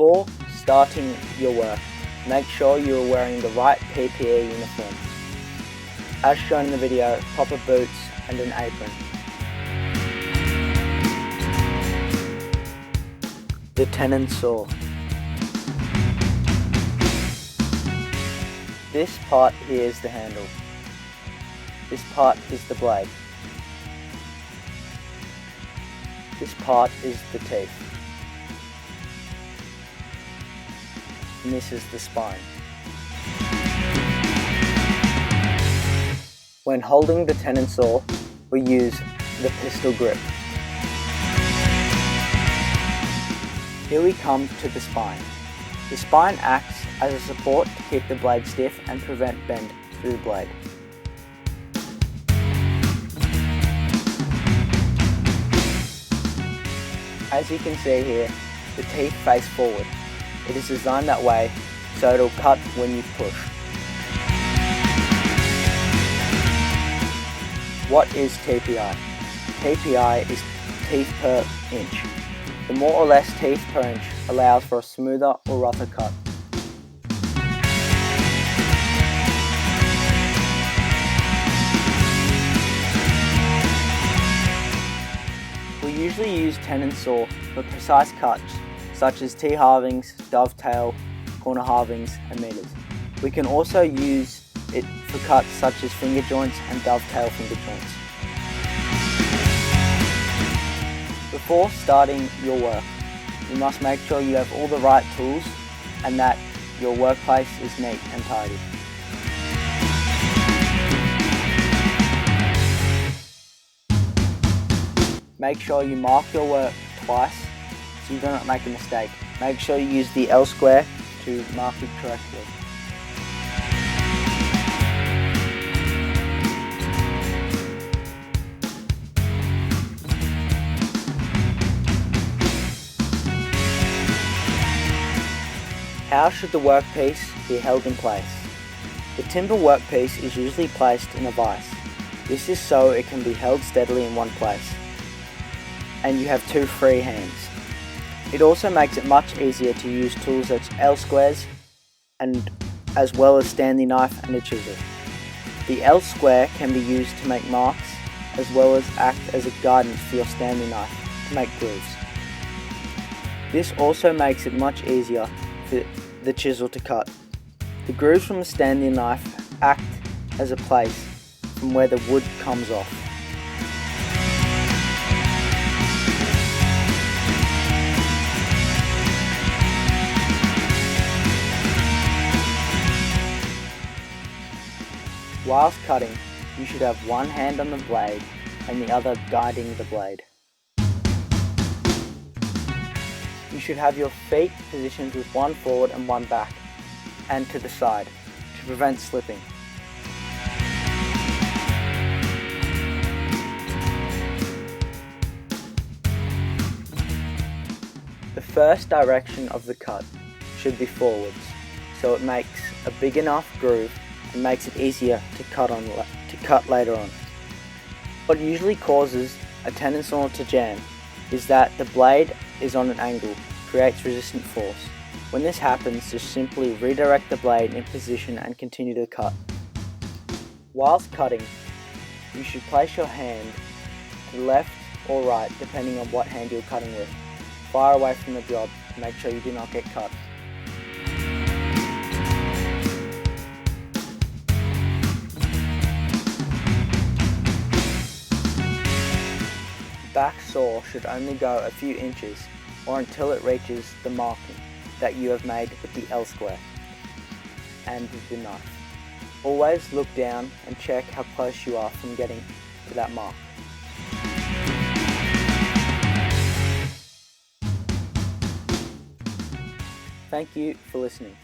Before starting your work, make sure you are wearing the right PPE uniform. As shown in the video, proper boots and an apron. The tenon saw. This part here is the handle. This part is the blade. This part is the teeth. And this is the spine. When holding the tenon saw, we use the pistol grip. Here we come to the spine. The spine acts as a support to keep the blade stiff and prevent bend through the blade. As you can see here, the teeth face forward. It is designed that way so it will cut when you push. What is TPI? TPI is teeth per inch. The more or less teeth per inch allows for a smoother or rougher cut. We usually use tenon saw for precise cuts such as T-halvings, dovetail, corner halvings and meters. We can also use it for cuts such as finger joints and dovetail finger joints. Before starting your work, you must make sure you have all the right tools and that your workplace is neat and tidy. Make sure you mark your work twice so you do not make a mistake. Make sure you use the L square to mark it correctly. How should the workpiece be held in place? The timber workpiece is usually placed in a vise. This is so it can be held steadily in one place, and you have two free hands. It also makes it much easier to use tools such as L squares and as well as Stanley knife and a chisel. The L square can be used to make marks as well as act as a guidance for your Stanley knife to make grooves. This also makes it much easier for the chisel to cut. The grooves from the Stanley knife act as a place from where the wood comes off. Whilst cutting, you should have one hand on the blade and the other guiding the blade. You should have your feet positioned with one forward and one back, and to the side, to prevent slipping. The first direction of the cut should be forwards, so it makes a big enough groove and makes it easier to cut later on. What usually causes a tenon saw to jam is that the blade is on an angle, creates resistant force. When this happens, just simply redirect the blade in position and continue to cut. Whilst cutting, you should place your hand to the left or right depending on what hand you're cutting with. Far away from the job to make sure you do not get cut. The back saw should only go a few inches or until it reaches the marking that you have made with the L square and with the knife. Always look down and check how close you are from getting to that mark. Thank you for listening.